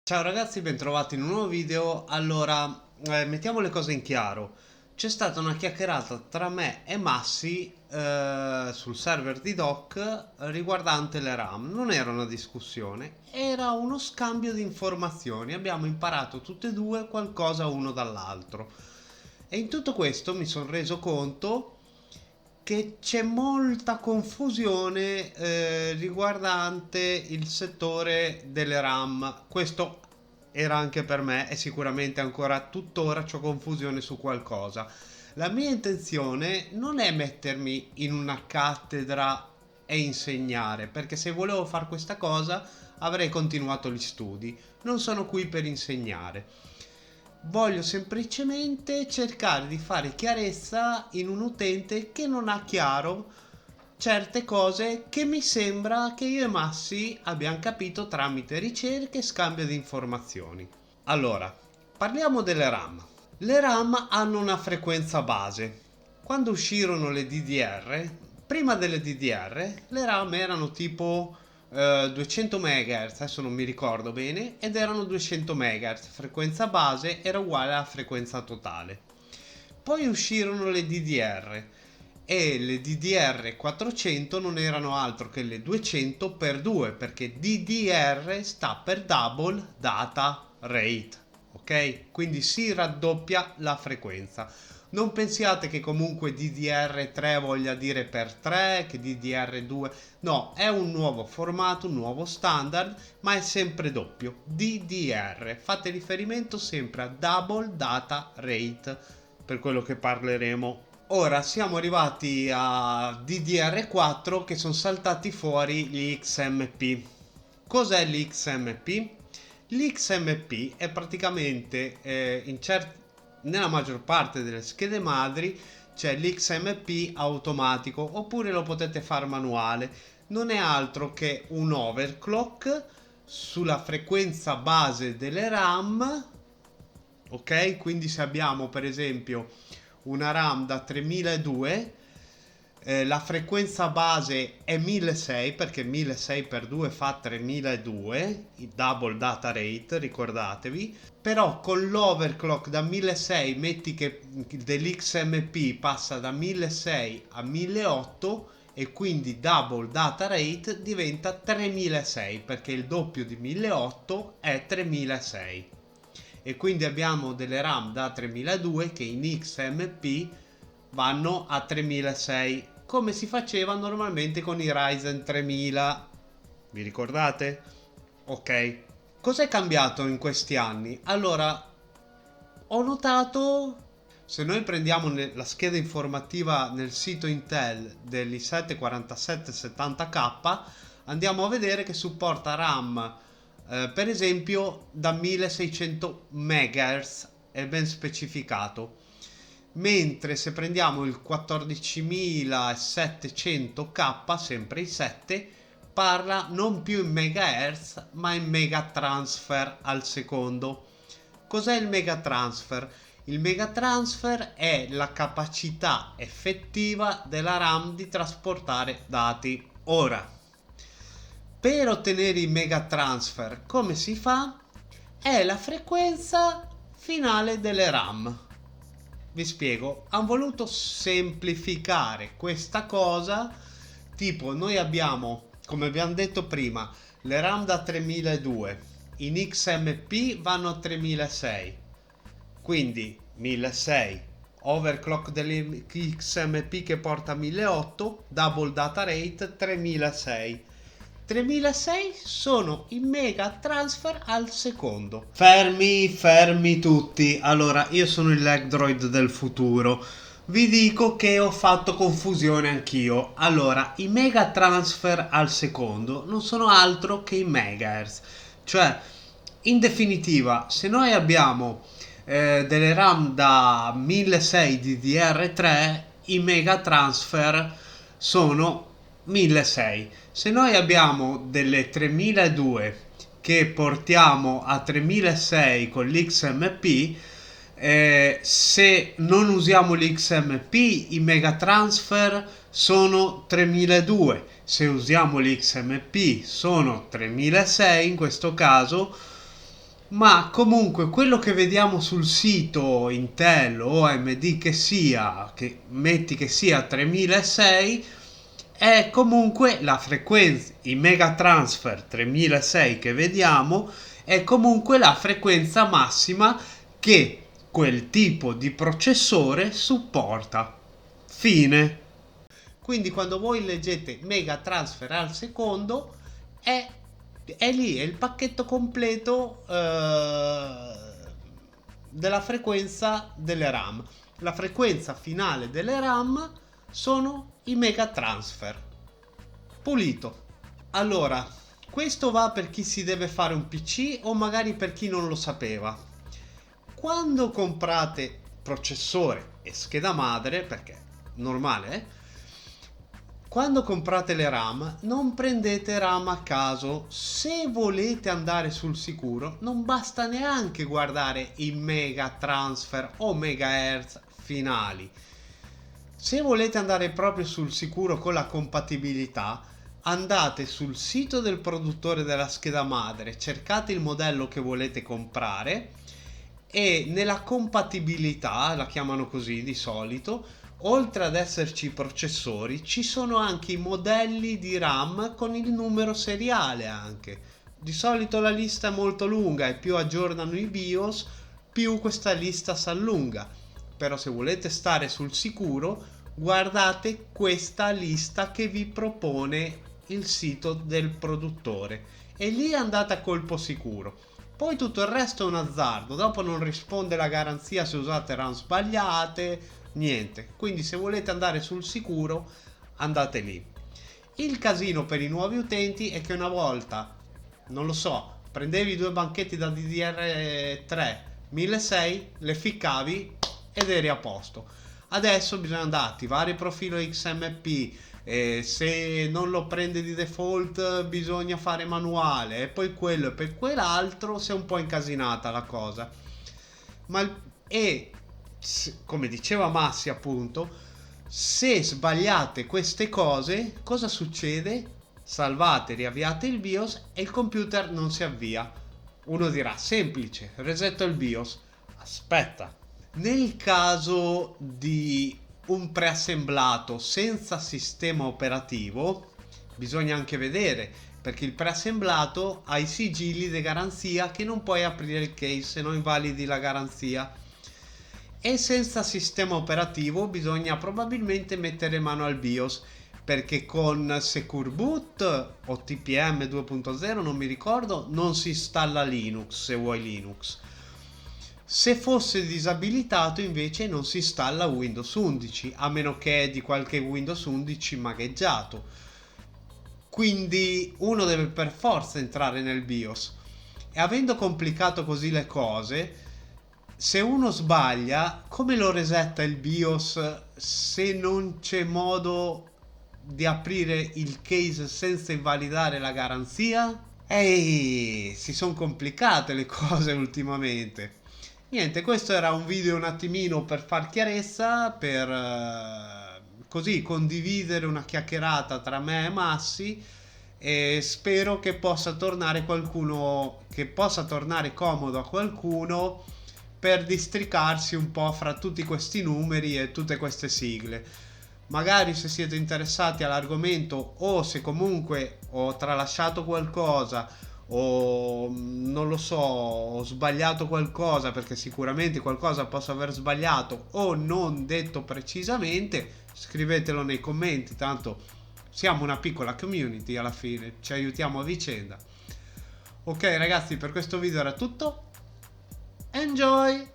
Ciao ragazzi, bentrovati in un nuovo video. Allora, mettiamo le cose in chiaro. C'è stata una chiacchierata tra me e Massi sul server di Doc riguardante le RAM. Non era una discussione, era uno scambio di informazioni. Abbiamo imparato tutte e due qualcosa uno dall'altro. E in tutto questo mi sono reso conto che c'è molta confusione riguardante il settore delle RAM. Questo era anche per me e sicuramente ancora tuttora c'ho confusione su qualcosa. La mia intenzione non è mettermi in una cattedra e insegnare, perché se volevo fare questa cosa avrei continuato gli studi. Non sono qui per insegnare. Voglio semplicemente cercare di fare chiarezza in un utente che non ha chiaro certe cose che mi sembra che io e Massi abbiamo capito tramite ricerche e scambio di informazioni. Allora, parliamo delle RAM. Le RAM hanno una frequenza base. Quando uscirono le DDR, prima delle DDR, le RAM erano tipo 200 MHz, adesso non mi ricordo bene, ed erano 200 MHz, frequenza base era uguale alla frequenza totale. Poi uscirono le DDR e le DDR 400 non erano altro che le 200 per 2 perché DDR sta per Double Data Rate, ok? Quindi si raddoppia la frequenza. Non pensiate che comunque DDR3 voglia dire per 3, che DDR2, no, è un nuovo formato, un nuovo standard, ma è sempre doppio. DDR, fate riferimento sempre a Double Data Rate per quello che parleremo. Ora siamo arrivati a DDR4 che sono saltati fuori gli XMP. Cos'è l'XMP? L'XMP è praticamente nella maggior parte delle schede madri c'è l'XMP automatico oppure lo potete fare manuale. Non è altro che un overclock sulla frequenza base delle RAM. Ok, quindi se abbiamo per esempio una RAM da 3200, la frequenza base è 1600 perché 1600 per 2 fa 3200, il double data rate, ricordatevi. Però con l'overclock da 1600 metti che dell'XMP passa da 1600 a 1800 e quindi double data rate diventa 3600 perché il doppio di 1800 è 3600 e quindi abbiamo delle RAM da 3200 che in XMP vanno a 3600 come si faceva normalmente con i Ryzen 3000. Vi ricordate? Ok. Cos'è cambiato in questi anni? Allora, ho notato, se noi prendiamo la scheda informativa nel sito Intel dell'i7 4770K, andiamo a vedere che supporta RAM per esempio da 1600 MHz, è ben specificato. Mentre se prendiamo il 14700K, sempre i 7, parla non più in megahertz ma in megatransfer al secondo. Cos'è il megatransfer? Il megatransfer è la capacità effettiva della RAM di trasportare dati. Ora, per ottenere i megatransfer, come si fa? È la frequenza finale delle RAM. Vi spiego, hanno voluto semplificare questa cosa, tipo noi abbiamo, come abbiamo detto prima, le RAM da 3200, in XMP vanno a 3600, quindi 1600, overclock dell'XMP che porta a 1800, double data rate 3600. 3600 sono i mega transfer al secondo. Fermi tutti. Allora, io sono il lag droid del futuro. Vi dico che ho fatto confusione anch'io. Allora, i mega transfer al secondo non sono altro che i megahertz. Cioè, in definitiva, se noi abbiamo delle RAM da 1600 DDR3, i mega transfer sono 1600. Se noi abbiamo delle 3200 che portiamo a 3600 con l'XMP, se non usiamo l'XMP i megatransfer sono 3200, se usiamo l'XMP sono 3600 in questo caso, ma comunque quello che vediamo sul sito Intel o AMD che sia, che metti che sia 3006, è comunque la frequenza, i mega transfer 3006 che vediamo, è comunque la frequenza massima che quel tipo di processore supporta. Fine. Quindi quando voi leggete mega transfer al secondo è, è lì, è il pacchetto completo della frequenza delle RAM. La frequenza finale delle RAM sono i mega transfer. Pulito. Allora, questo va per chi si deve fare un PC o magari per chi non lo sapeva. Quando comprate processore e scheda madre, perché normale, quando comprate le RAM non prendete RAM a caso. Se volete andare sul sicuro non basta neanche guardare i mega transfer o megahertz finali. Se volete andare proprio sul sicuro con la compatibilità, andate sul sito del produttore della scheda madre, cercate il modello che volete comprare e nella compatibilità, la chiamano così di solito, oltre ad esserci i processori, ci sono anche i modelli di RAM con il numero seriale anche. Di solito la lista è molto lunga e più aggiornano i BIOS, più questa lista si allunga. Però se volete stare sul sicuro, guardate questa lista che vi propone il sito del produttore e lì andate a colpo sicuro. Poi tutto il resto è un azzardo, dopo non risponde la garanzia se usate RAM sbagliate, niente. Quindi se volete andare sul sicuro andate lì. Il casino per i nuovi utenti è che una volta, non lo so, prendevi due banchetti da DDR3 1600, le ficcavi ed eri a posto. Adesso bisogna andare a attivare il profilo XMP, se non lo prende di default bisogna fare manuale e poi quello e per quell'altro, si è un po' incasinata la cosa. Come diceva Massi appunto, se sbagliate queste cose cosa succede? Salvate, riavviate il BIOS e il computer non si avvia. Uno dirà semplice, resetto il BIOS. Aspetta, nel caso di un preassemblato senza sistema operativo bisogna anche vedere, perché il preassemblato ha i sigilli di garanzia che non puoi aprire il case se non invalidi la garanzia, e senza sistema operativo bisogna probabilmente mettere mano al BIOS, perché con Secure Boot o TPM 2.0 non mi ricordo, non si installa Linux se vuoi Linux. Se fosse disabilitato invece non si installa Windows 11, a meno che è di qualche Windows 11 magheggiato. Quindi uno deve per forza entrare nel BIOS. E avendo complicato così le cose, se uno sbaglia, come lo resetta il BIOS se non c'è modo di aprire il case senza invalidare la garanzia? Ehi, si sono complicate le cose ultimamente. Niente, questo era un video un attimino per far chiarezza, per così condividere una chiacchierata tra me e Massi, e spero che possa tornare qualcuno, che possa tornare comodo a qualcuno per districarsi un po' fra tutti questi numeri e tutte queste sigle. Magari se siete interessati all'argomento o se comunque ho tralasciato qualcosa o non lo so, ho sbagliato qualcosa, perché sicuramente qualcosa posso aver sbagliato o non detto precisamente, scrivetelo nei commenti, tanto siamo una piccola community alla fine, ci aiutiamo a vicenda. Ok ragazzi, per questo video era tutto. Enjoy!